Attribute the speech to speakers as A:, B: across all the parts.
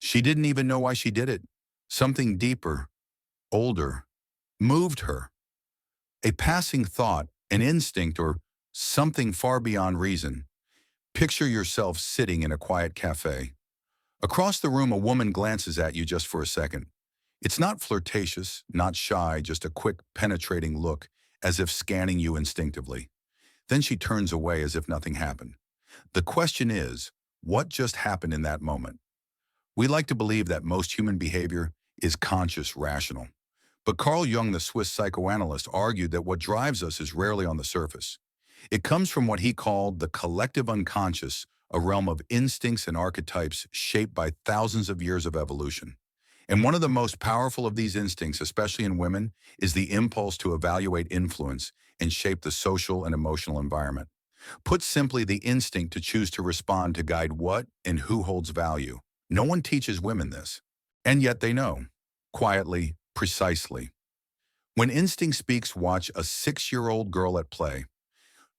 A: She didn't even know why she did it. Something deeper, older, moved her. A passing thought, an instinct, or something far beyond reason. Picture yourself sitting in a quiet cafe. Across the room, a woman glances at you just for a second. It's not flirtatious, not shy, just a quick, penetrating look, as if scanning you instinctively. Then she turns away as if nothing happened. The question is, what just happened in that moment? We like to believe that most human behavior is conscious, rational. But Carl Jung, the Swiss psychoanalyst, argued that what drives us is rarely on the surface. It comes from what he called the collective unconscious, a realm of instincts and archetypes shaped by thousands of years of evolution. And one of the most powerful of these instincts, especially in women, is the impulse to evaluate influence and shape the social and emotional environment. Put simply, the instinct to choose to respond to guide what and who holds value. No one teaches women this. And yet they know. Quietly, precisely. When instinct speaks, watch a 6-year-old girl at play.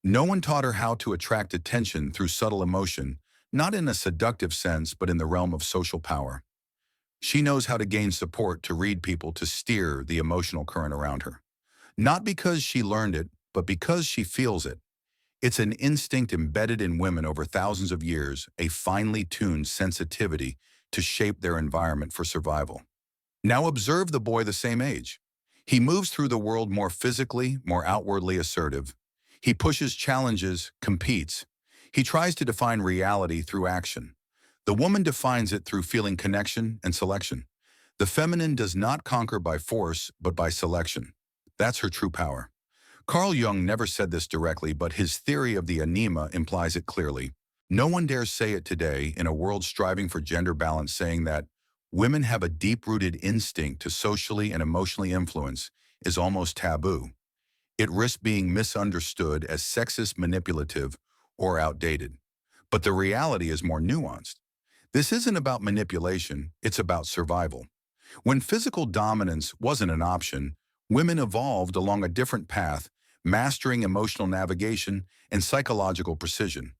A: No one taught her how to attract attention through subtle emotion, not in a seductive sense, but in the realm of social power. She knows how to gain support, to read people, to steer the emotional current around her. Not because she learned it, but because she feels it. It's an instinct embedded in women over thousands of years, a finely tuned sensitivity to shape their environment for survival. Now observe the boy the same age. He moves through the world more physically, more outwardly assertive. He pushes challenges, competes. He tries to define reality through action. The woman defines it through feeling connection and selection. The feminine does not conquer by force, but by selection. That's her true power. Carl Jung never said this directly, but his theory of the Anima implies it clearly. No one dares say it today in a world striving for gender balance, saying that women have a deep-rooted instinct to socially and emotionally influence is almost taboo. It risks being misunderstood as sexist, manipulative, or outdated. But the reality is more nuanced. This isn't about manipulation, it's about survival. When physical dominance wasn't an option, women evolved along a different path, mastering emotional navigation and psychological precision.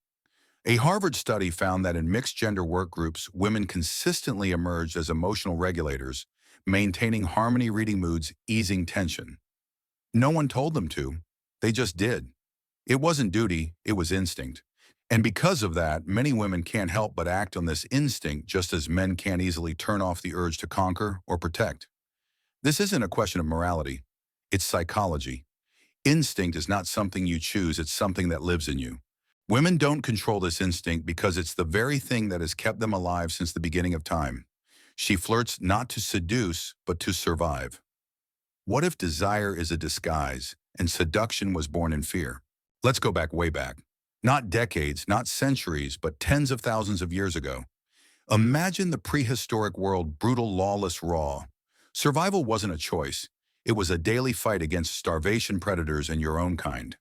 A: A Harvard study found that in mixed-gender work groups, women consistently emerged as emotional regulators, maintaining harmony, reading moods, easing tension. No one told them to. They just did. It wasn't duty, it was instinct. And because of that, many women can't help but act on this instinct, just as men can't easily turn off the urge to conquer or protect. This isn't a question of morality. It's psychology. Instinct is not something you choose, it's something that lives in you. Women don't control this instinct because it's the very thing that has kept them alive since the beginning of time. She flirts not to seduce, but to survive. What if desire is a disguise and seduction was born in fear? Let's go back, way back. Not decades, not centuries, but tens of thousands of years ago. Imagine the prehistoric world, brutal, lawless, raw. Survival wasn't a choice. It was a daily fight against starvation, predators, and your own kind.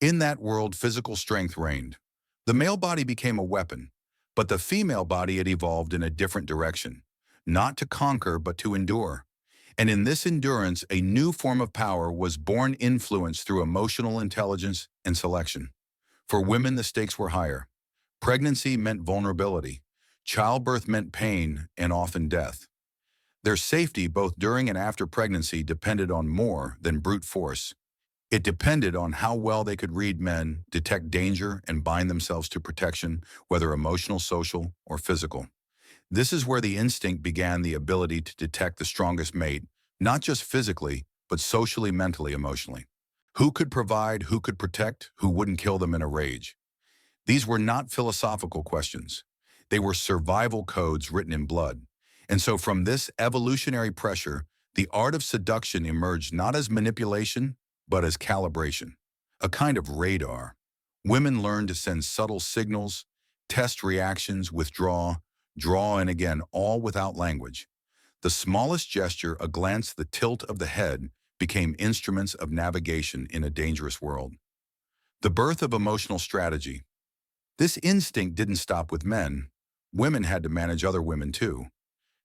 A: In that world, physical strength reigned. The male body became a weapon, but the female body had evolved in a different direction, not to conquer, but to endure. And in this endurance, a new form of power was born, influenced through emotional intelligence and selection. For women, the stakes were higher. Pregnancy meant vulnerability. Childbirth meant pain and often death. Their safety, both during and after pregnancy, depended on more than brute force. It depended on how well they could read men, detect danger, and bind themselves to protection, whether emotional, social, or physical. This is where the instinct began, the ability to detect the strongest mate, not just physically, but socially, mentally, emotionally. Who could provide, who could protect, who wouldn't kill them in a rage? These were not philosophical questions. They were survival codes written in blood. And so from this evolutionary pressure, the art of seduction emerged not as manipulation, but as calibration, a kind of radar. Women learned to send subtle signals, test reactions, withdraw, draw, and again, all without language. The smallest gesture, a glance, the tilt of the head, became instruments of navigation in a dangerous world. The birth of emotional strategy. This instinct didn't stop with men. Women had to manage other women too.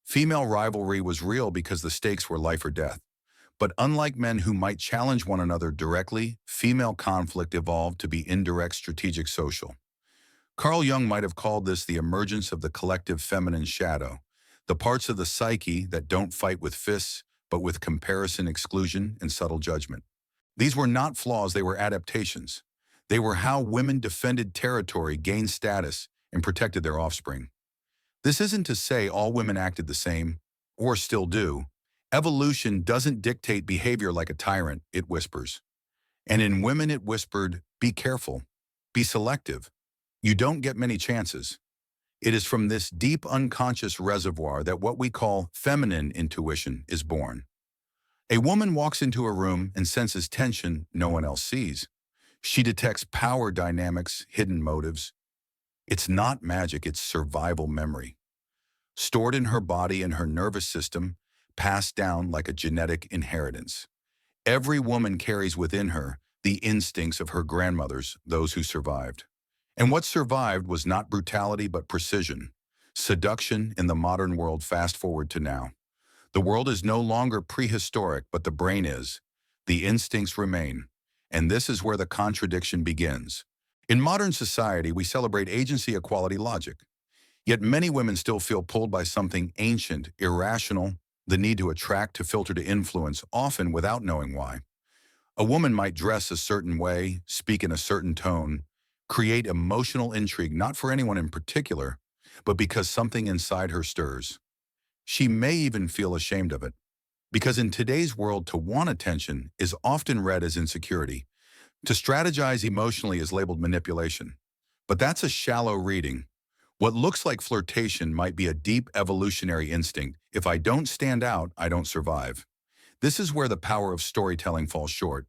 A: Female rivalry was real because the stakes were life or death. But unlike men who might challenge one another directly, female conflict evolved to be indirect, strategic, social. Carl Jung might have called this the emergence of the collective feminine shadow, the parts of the psyche that don't fight with fists, but with comparison, exclusion, and subtle judgment. These were not flaws, they were adaptations. They were how women defended territory, gained status, and protected their offspring. This isn't to say all women acted the same, or still do. Evolution doesn't dictate behavior like a tyrant, it whispers. And in women it whispered, be careful, be selective. You don't get many chances. It is from this deep unconscious reservoir that what we call feminine intuition is born. A woman walks into a room and senses tension no one else sees. She detects power dynamics, hidden motives. It's not magic, it's survival memory. Stored in her body and her nervous system, passed down like a genetic inheritance. Every woman carries within her the instincts of her grandmothers, those who survived. And what survived was not brutality but precision. Seduction in the modern world, fast forward to now. The world is no longer prehistoric, but the brain is. The instincts remain. And this is where the contradiction begins. In modern society, we celebrate agency, equality, logic. Yet many women still feel pulled by something ancient, irrational, the need to attract, to filter, to influence, often without knowing why. A woman might dress a certain way, speak in a certain tone, create emotional intrigue not for anyone in particular, but because something inside her stirs. She may even feel ashamed of it, because in today's world, to want attention is often read as insecurity. To strategize emotionally is labeled manipulation. But that's a shallow reading. What looks like flirtation might be a deep evolutionary instinct. If I don't stand out, I don't survive. This is where the power of storytelling falls short.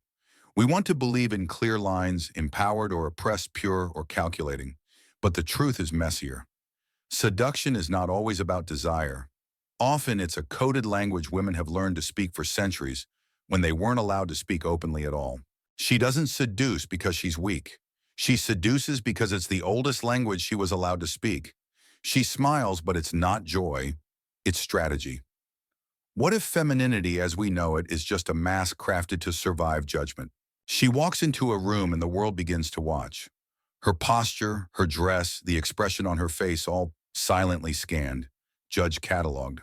A: We want to believe in clear lines, empowered or oppressed, pure or calculating. But the truth is messier. Seduction is not always about desire. Often it's a coded language women have learned to speak for centuries when they weren't allowed to speak openly at all. She doesn't seduce because she's weak. She seduces because it's the oldest language she was allowed to speak. She smiles, but it's not joy, it's strategy. What if femininity as we know it is just a mask crafted to survive judgment? She walks into a room and the world begins to watch. Her posture, her dress, the expression on her face, all silently scanned, judge cataloged.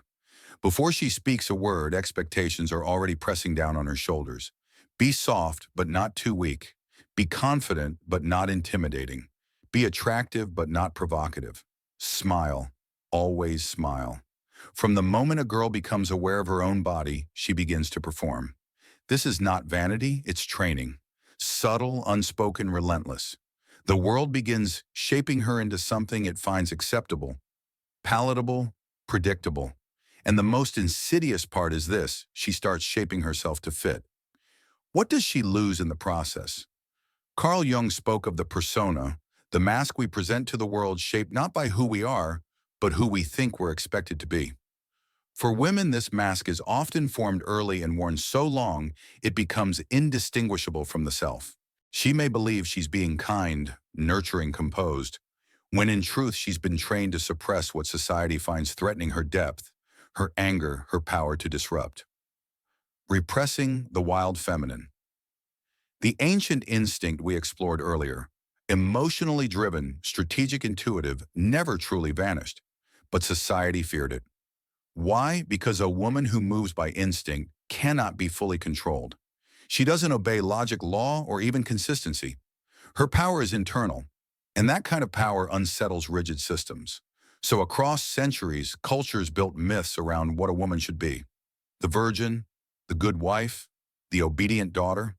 A: Before she speaks a word, expectations are already pressing down on her shoulders. Be soft, but not too weak. Be confident, but not intimidating. Be attractive, but not provocative. Smile. Always smile. From the moment a girl becomes aware of her own body, she begins to perform. This is not vanity, it's training. Subtle, unspoken, relentless. The world begins shaping her into something it finds acceptable, palatable, predictable. And the most insidious part is this: she starts shaping herself to fit. What does she lose in the process? Carl Jung spoke of the persona, the mask we present to the world, shaped not by who we are, but who we think we're expected to be. For women, this mask is often formed early and worn so long it becomes indistinguishable from the self. She may believe she's being kind, nurturing, composed, when in truth she's been trained to suppress what society finds threatening: her depth, her anger, her power to disrupt. Repressing the wild feminine. The ancient instinct we explored earlier, emotionally driven, strategic, intuitive, never truly vanished, but society feared it. Why? Because a woman who moves by instinct cannot be fully controlled. She doesn't obey logic, law, or even consistency. Her power is internal, and that kind of power unsettles rigid systems. So across centuries, cultures built myths around what a woman should be. The virgin, the good wife, the obedient daughter.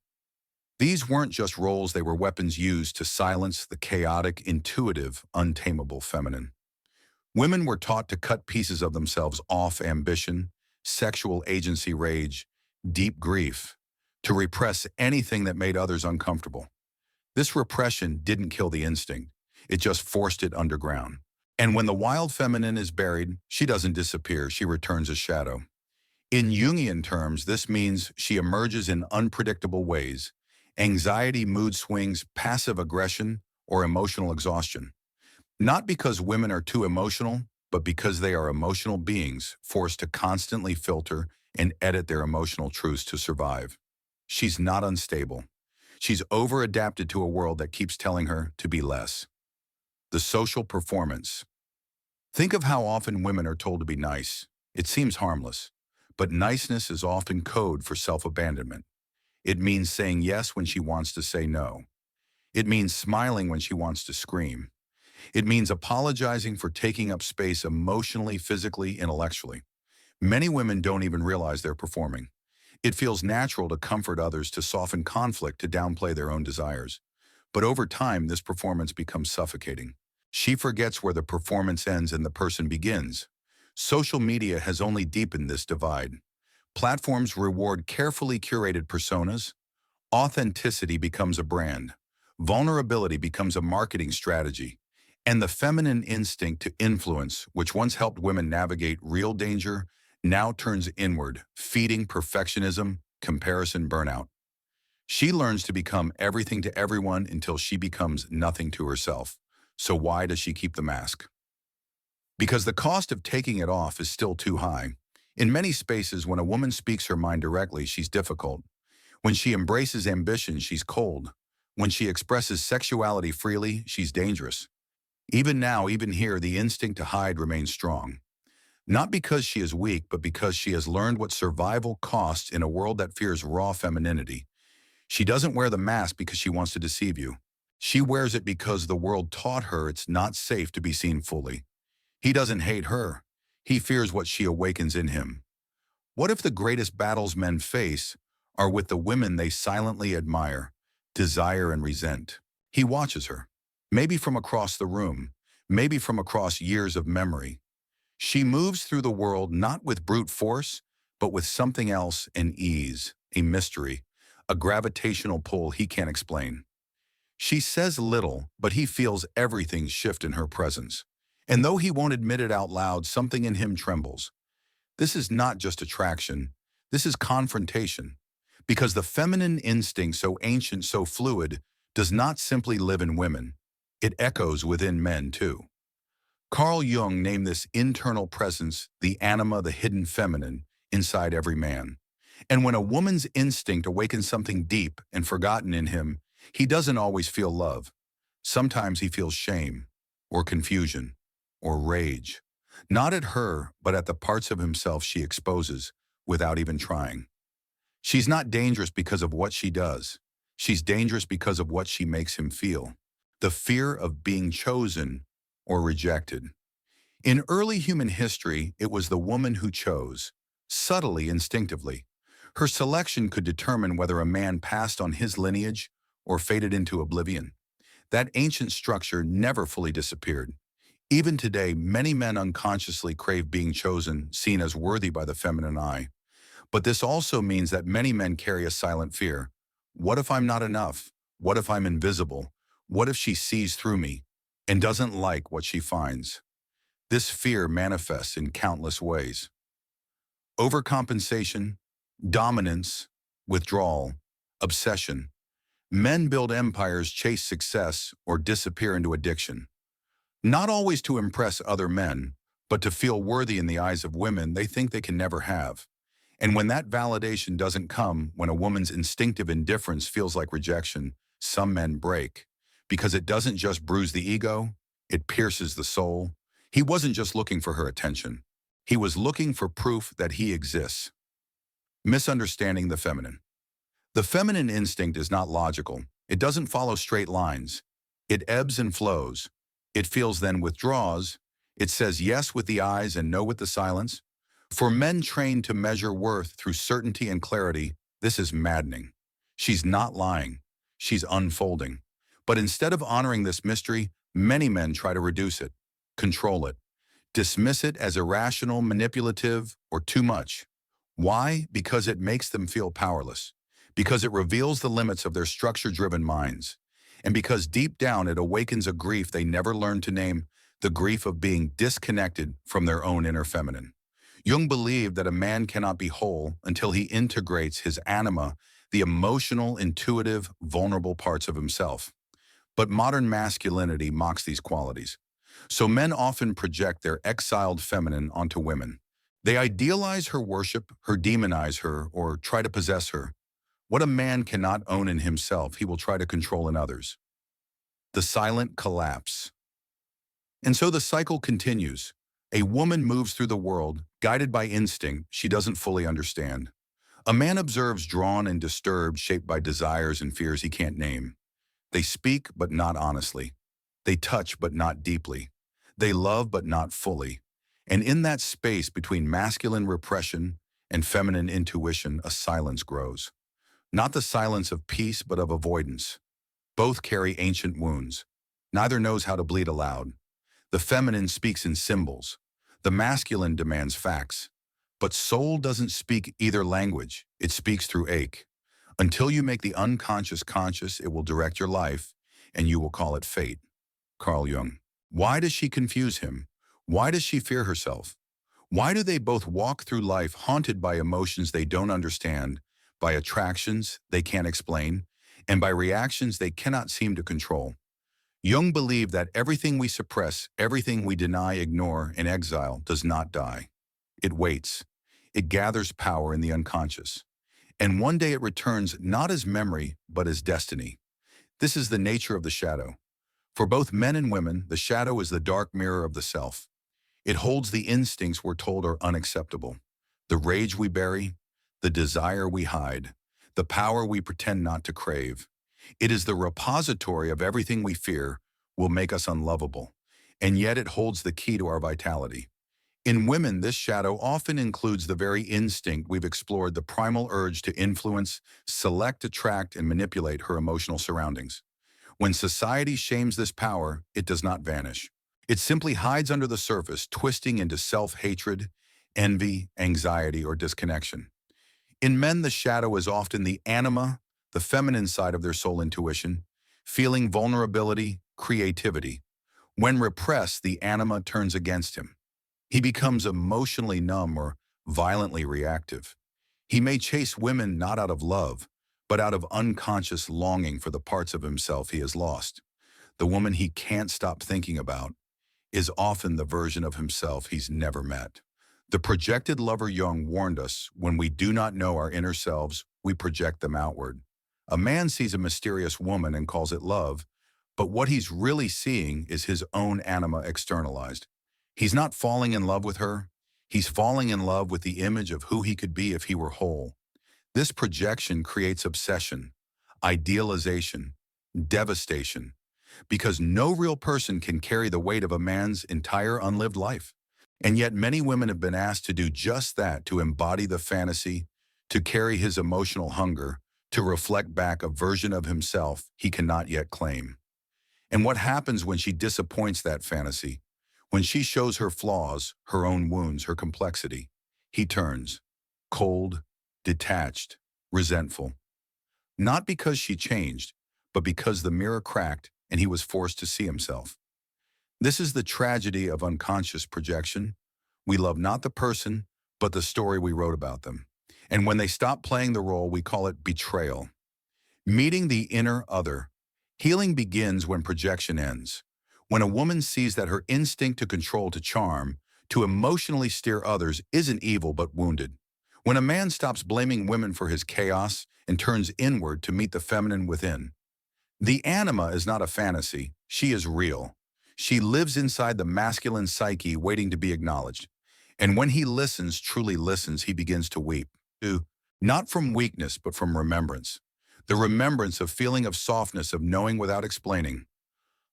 A: These weren't just roles, they were weapons used to silence the chaotic, intuitive, untamable feminine. Women were taught to cut pieces of themselves off: ambition, sexual agency, rage, deep grief, to repress anything that made others uncomfortable. This repression didn't kill the instinct, it just forced it underground. And when the wild feminine is buried, she doesn't disappear, she returns a shadow. In Jungian terms, this means she emerges in unpredictable ways: anxiety, mood swings, passive aggression, or emotional exhaustion. Not because women are too emotional, but because they are emotional beings, forced to constantly filter and edit their emotional truths to survive. She's not unstable. She's over-adapted to a world that keeps telling her to be less. The social performance. Think of how often women are told to be nice. It seems harmless, but niceness is often code for self-abandonment. It means saying yes when she wants to say no. It means smiling when she wants to scream. It means apologizing for taking up space emotionally, physically, intellectually. Many women don't even realize they're performing. It feels natural to comfort others, to soften conflict, to downplay their own desires. But over time, this performance becomes suffocating. She forgets where the performance ends and the person begins. Social media has only deepened this divide. Platforms reward carefully curated personas. Authenticity becomes a brand. Vulnerability becomes a marketing strategy. And the feminine instinct to influence, which once helped women navigate real danger, now turns inward, feeding perfectionism, comparison, burnout. She learns to become everything to everyone until she becomes nothing to herself. So why does she keep the mask? Because the cost of taking it off is still too high. In many spaces, when a woman speaks her mind directly, she's difficult. When she embraces ambition, she's cold. When she expresses sexuality freely, she's dangerous. Even now, even here, the instinct to hide remains strong. Not because she is weak, but because she has learned what survival costs in a world that fears raw femininity. She doesn't wear the mask because she wants to deceive you. She wears it because the world taught her it's not safe to be seen fully. He doesn't hate her. He fears what she awakens in him. What if the greatest battles men face are with the women they silently admire, desire, and resent? He watches her, maybe from across the room, maybe from across years of memory. She moves through the world not with brute force, but with something else, an ease, a mystery, a gravitational pull he can't explain. She says little, but he feels everything shift in her presence. And though he won't admit it out loud, something in him trembles. This is not just attraction, this is confrontation. Because the feminine instinct, so ancient, so fluid, does not simply live in women. It echoes within men too. Carl Jung named this internal presence the anima, the hidden feminine, inside every man. And when a woman's instinct awakens something deep and forgotten in him, he doesn't always feel love. Sometimes he feels shame, or confusion, or rage. Not at her, but at the parts of himself she exposes without even trying. She's not dangerous because of what she does. She's dangerous because of what she makes him feel. The fear of being chosen or rejected. In early human history, it was the woman who chose, subtly, instinctively. Her selection could determine whether a man passed on his lineage or faded into oblivion. That ancient structure never fully disappeared. Even today, many men unconsciously crave being chosen, seen as worthy by the feminine eye. But this also means that many men carry a silent fear. What if I'm not enough? What if I'm invisible? What if she sees through me and doesn't like what she finds? This fear manifests in countless ways. Overcompensation, dominance, withdrawal, obsession. Men build empires, chase success, or disappear into addiction. Not always to impress other men, but to feel worthy in the eyes of women they think they can never have. And when that validation doesn't come, when a woman's instinctive indifference feels like rejection, some men break. Because it doesn't just bruise the ego, it pierces the soul. He wasn't just looking for her attention. He was looking for proof that he exists. Misunderstanding the feminine. The feminine instinct is not logical. It doesn't follow straight lines. It ebbs and flows. It feels, then withdraws. It says yes with the eyes and no with the silence. For men trained to measure worth through certainty and clarity, this is maddening. She's not lying. She's unfolding. But instead of honoring this mystery, many men try to reduce it, control it, dismiss it as irrational, manipulative, or too much. Why? Because it makes them feel powerless. Because it reveals the limits of their structure-driven minds. And because deep down it awakens a grief they never learned to name, the grief of being disconnected from their own inner feminine. Jung believed that a man cannot be whole until he integrates his anima, the emotional, intuitive, vulnerable parts of himself. But modern masculinity mocks these qualities. So men often project their exiled feminine onto women. They idealize her, worship her, demonize her, or try to possess her. What a man cannot own in himself, he will try to control in others. The silent collapse. And so the cycle continues. A woman moves through the world, guided by instinct she doesn't fully understand. A man observes drawn and disturbed, shaped by desires and fears he can't name. They speak, but not honestly. They touch, but not deeply. They love, but not fully. And in that space between masculine repression and feminine intuition, a silence grows. Not the silence of peace, but of avoidance. Both carry ancient wounds. Neither knows how to bleed aloud. The feminine speaks in symbols. The masculine demands facts. But soul doesn't speak either language. It speaks through ache. Until you make the unconscious conscious, it will direct your life, and you will call it fate. Carl Jung. Why does she confuse him? Why does she fear herself? Why do they both walk through life haunted by emotions they don't understand, by attractions they can't explain, and by reactions they cannot seem to control? Jung believed that everything we suppress, everything we deny, ignore, and exile does not die. It waits. It gathers power in the unconscious. And one day it returns not as memory, but as destiny. This is the nature of the shadow. For both men and women, the shadow is the dark mirror of the self. It holds the instincts we're told are unacceptable, the rage we bury, the desire we hide, the power we pretend not to crave. It is the repository of everything we fear will make us unlovable, and yet it holds the key to our vitality. In women, this shadow often includes the very instinct we've explored, the primal urge to influence, select, attract, and manipulate her emotional surroundings. When society shames this power, it does not vanish. It simply hides under the surface, twisting into self-hatred, envy, anxiety, or disconnection. In men, the shadow is often the anima, the feminine side of their soul intuition, feeling vulnerability, creativity. When repressed, the anima turns against him. He becomes emotionally numb or violently reactive. He may chase women not out of love, but out of unconscious longing for the parts of himself he has lost. The woman he can't stop thinking about is often the version of himself he's never met. The projected lover Jung warned us, when we do not know our inner selves, we project them outward. A man sees a mysterious woman and calls it love, but what he's really seeing is his own anima externalized. He's not falling in love with her. He's falling in love with the image of who he could be if he were whole. This projection creates obsession, idealization, devastation, because no real person can carry the weight of a man's entire unlived life. And yet many women have been asked to do just that, to embody the fantasy, to carry his emotional hunger, to reflect back a version of himself he cannot yet claim. And what happens when she disappoints that fantasy? When she shows her flaws, her own wounds, her complexity, he turns cold, detached, resentful. Not because she changed, but because the mirror cracked and he was forced to see himself. This is the tragedy of unconscious projection. We love not the person, but the story we wrote about them. And when they stop playing the role, we call it betrayal. Meeting the inner other. Healing begins when projection ends. When a woman sees that her instinct to control, to charm, to emotionally steer others isn't evil but wounded. When a man stops blaming women for his chaos and turns inward to meet the feminine within. The anima is not a fantasy, she is real. She lives inside the masculine psyche, waiting to be acknowledged. And when he listens, truly listens, he begins to weep. Not from weakness, but from remembrance. The remembrance of feeling, of softness, of knowing without explaining.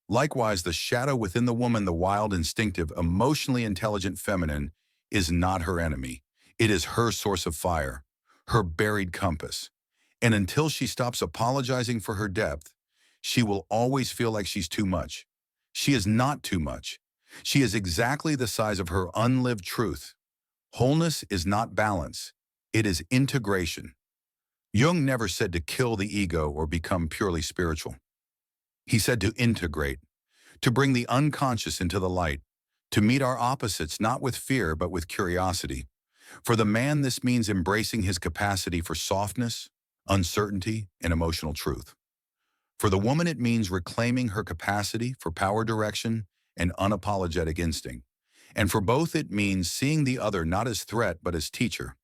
A: Likewise, the shadow within the woman, the wild, instinctive, emotionally intelligent feminine, is not her enemy. It is her source of fire, her buried compass. And until she stops apologizing for her depth, she will always feel like she's too much. She is not too much. She is exactly the size of her unlived truth. Wholeness is not balance. It is integration. Jung never said to kill the ego or become purely spiritual. He said to integrate, to bring the unconscious into the light, to meet our opposites not with fear but with curiosity. For the man, this means embracing his capacity for softness, uncertainty, and emotional truth. For the woman, it means reclaiming her capacity for power, direction, and unapologetic instinct. And for both, it means seeing the other not as threat but as teacher.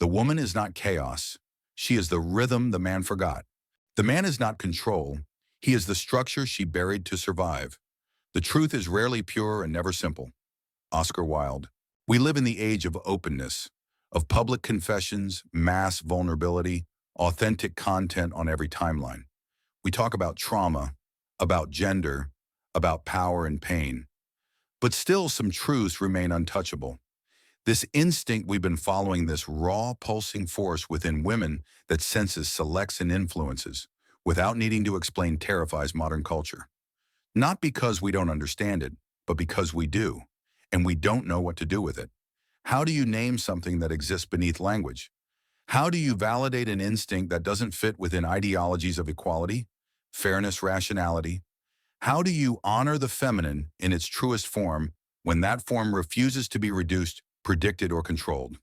A: The woman is not chaos. She is the rhythm the man forgot. The man is not control. He is the structure she buried to survive. The truth is rarely pure and never simple. Oscar Wilde. We live in the age of openness, of public confessions, mass vulnerability, authentic content on every timeline. We talk about trauma, about gender, about power and pain. But still, some truths remain untouchable. This instinct we've been following, this raw, pulsing force within women that senses, selects, and influences, without needing to explain, terrifies modern culture. Not because we don't understand it, but because we do, and we don't know what to do with it. How do you name something that exists beneath language? How do you validate an instinct that doesn't fit within ideologies of equality, fairness, rationality? How do you honor the feminine in its truest form when that form refuses to be reduced, predicted, or controlled?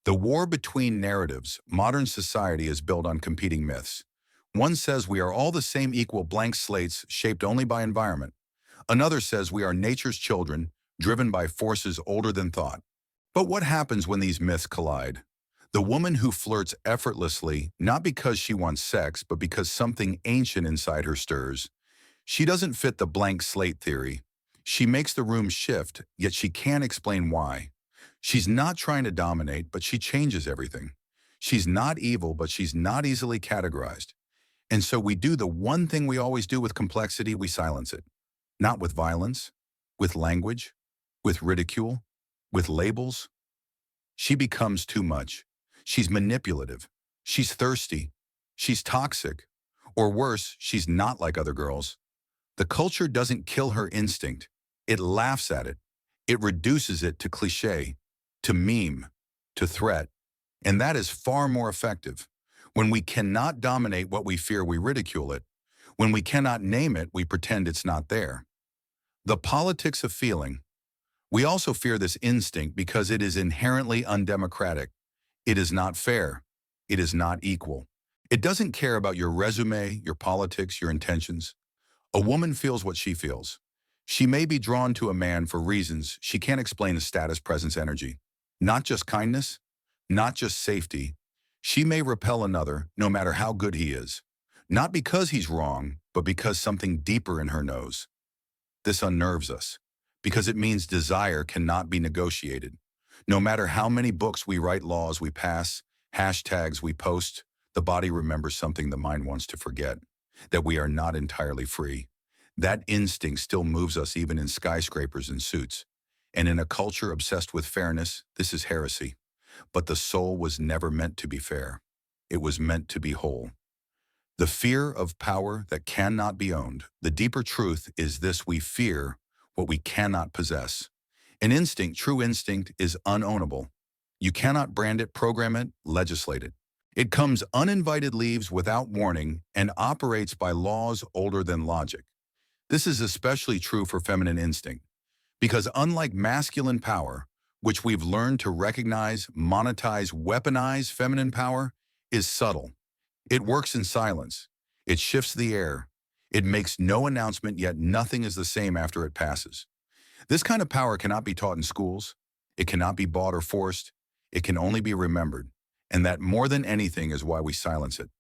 A: The war between narratives, modern society is built on competing myths. One says we are all the same equal blank slates shaped only by environment. Another says we are nature's children, driven by forces older than thought. But what happens when these myths collide? The woman who flirts effortlessly, not because she wants sex, but because something ancient inside her stirs. She doesn't fit the blank slate theory. She makes the room shift, yet she can't explain why. She's not trying to dominate, but she changes everything. She's not evil, but she's not easily categorized. And so we do the one thing we always do with complexity: we silence it. Not with violence, with language, with ridicule, with labels. She becomes too much. She's manipulative. She's thirsty. She's toxic. Or worse, she's not like other girls. The culture doesn't kill her instinct. It laughs at it. It reduces it to cliché, to meme, to threat. And that is far more effective. When we cannot dominate what we fear, we ridicule it. When we cannot name it, we pretend it's not there. The politics of feeling. We also fear this instinct because it is inherently undemocratic. It is not fair. It is not equal. It doesn't care about your resume, your politics, your intentions. A woman feels what she feels. She may be drawn to a man for reasons she can't explain: as status, presence, energy. Not just kindness, not just safety. She may repel another, no matter how good he is. Not because he's wrong, but because something deeper in her knows. This unnerves us, because it means desire cannot be negotiated. No matter how many books we write, laws we pass, hashtags we post, the body remembers something the mind wants to forget: that we are not entirely free. That instinct still moves us even in skyscrapers and suits. And in a culture obsessed with fairness, this is heresy. But the soul was never meant to be fair. It was meant to be whole. The fear of power that cannot be owned. The deeper truth is this: we fear what we cannot possess. An instinct, true instinct, is unownable. You cannot brand it, program it, legislate it. It comes uninvited, leaves without warning, and operates by laws older than logic. This is especially true for feminine instinct, because unlike masculine power, which we've learned to recognize, monetize, weaponize, feminine power is subtle. It works in silence. It shifts the air. It makes no announcement, yet nothing is the same after it passes. This kind of power cannot be taught in schools. It cannot be bought or forced. It can only be remembered. And that, more than anything, is why we silence it.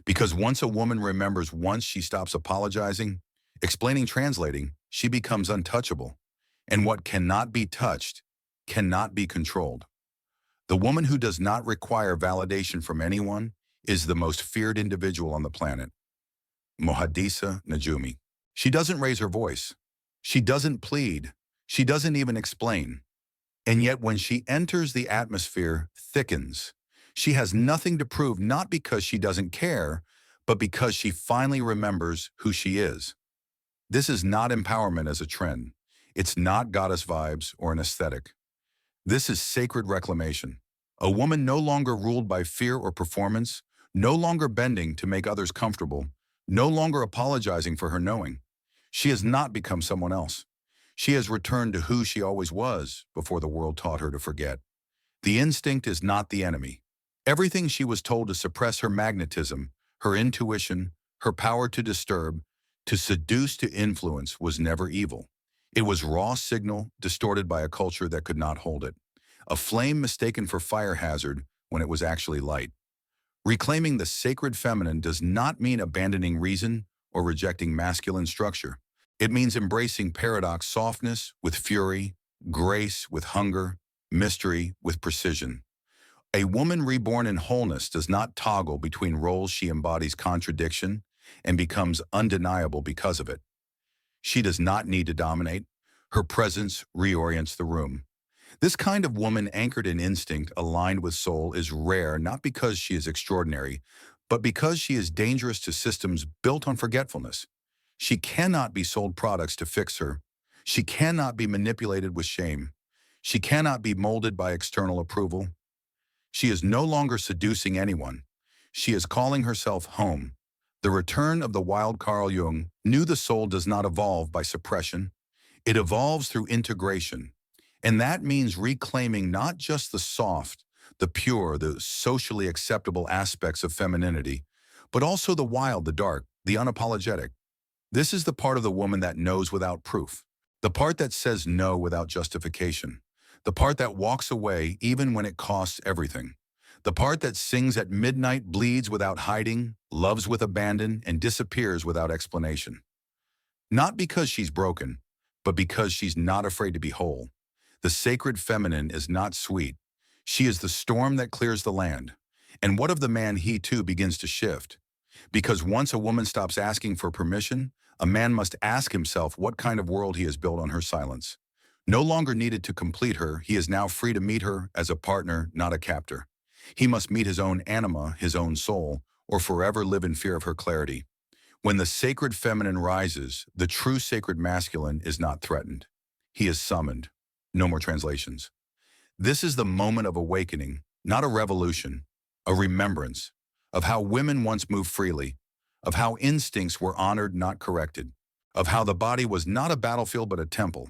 A: Because once a woman remembers, once she stops apologizing, explaining, translating, she becomes untouchable. And what cannot be touched cannot be controlled. The woman who does not require validation from anyone is the most feared individual on the planet. Moadisa Najumi. She doesn't raise her voice. She doesn't plead. She doesn't even explain. And yet when she enters, the atmosphere thickens. She has nothing to prove, not because she doesn't care, but because she finally remembers who she is. This is not empowerment as a trend. It's not goddess vibes or an aesthetic. This is sacred reclamation. A woman no longer ruled by fear or performance, no longer bending to make others comfortable, no longer apologizing for her knowing. She has not become someone else. She has returned to who she always was before the world taught her to forget. The instinct is not the enemy. Everything she was told to suppress: her magnetism, her intuition, her power to disturb, to seduce, to influence, was never evil. It was raw signal distorted by a culture that could not hold it. A flame mistaken for fire hazard when it was actually light. Reclaiming the sacred feminine does not mean abandoning reason or rejecting masculine structure. It means embracing paradox, softness with fury, grace with hunger, mystery with precision. A woman reborn in wholeness does not toggle between roles. She embodies contradiction and becomes undeniable because of it. She does not need to dominate. Her presence reorients the room. This kind of woman anchored in instinct, aligned with soul, is rare not because she is extraordinary, but because she is dangerous to systems built on forgetfulness. She cannot be sold products to fix her. She cannot be manipulated with shame. She cannot be molded by external approval. She is no longer seducing anyone. She is calling herself home. The return of the wild Carl Jung knew the soul does not evolve by suppression. It evolves through integration. And that means reclaiming not just the soft, the pure, the socially acceptable aspects of femininity, but also the wild, the dark, the unapologetic. This is the part of the woman that knows without proof, the part that says no without justification, the part that walks away even when it costs everything, the part that sings at midnight, bleeds without hiding, loves with abandon, and disappears without explanation. Not because she's broken, but because she's not afraid to be whole. The sacred feminine is not sweet. She is the storm that clears the land. And what of the man? He too begins to shift? Because once a woman stops asking for permission, a man must ask himself what kind of world he has built on her silence. No longer needed to complete her, he is now free to meet her as a partner, not a captor. He must meet his own anima, his own soul, or forever live in fear of her clarity. When the sacred feminine rises, the true sacred masculine is not threatened. He is summoned. No more translations. This is the moment of awakening, not a revolution, a remembrance of how women once moved freely, of how instincts were honored, not corrected, of how the body was not a battlefield but a temple,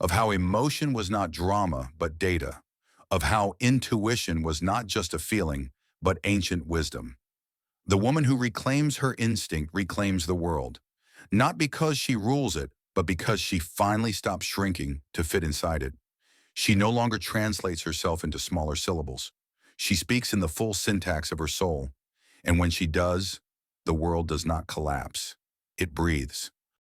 A: of how emotion was not drama but data, of how intuition was not just a feeling but ancient wisdom. The woman who reclaims her instinct reclaims the world, not because she rules it, but because she finally stops shrinking to fit inside it. She no longer translates herself into smaller syllables. She speaks in the full syntax of her soul, and when she does, the world does not collapse. It breathes.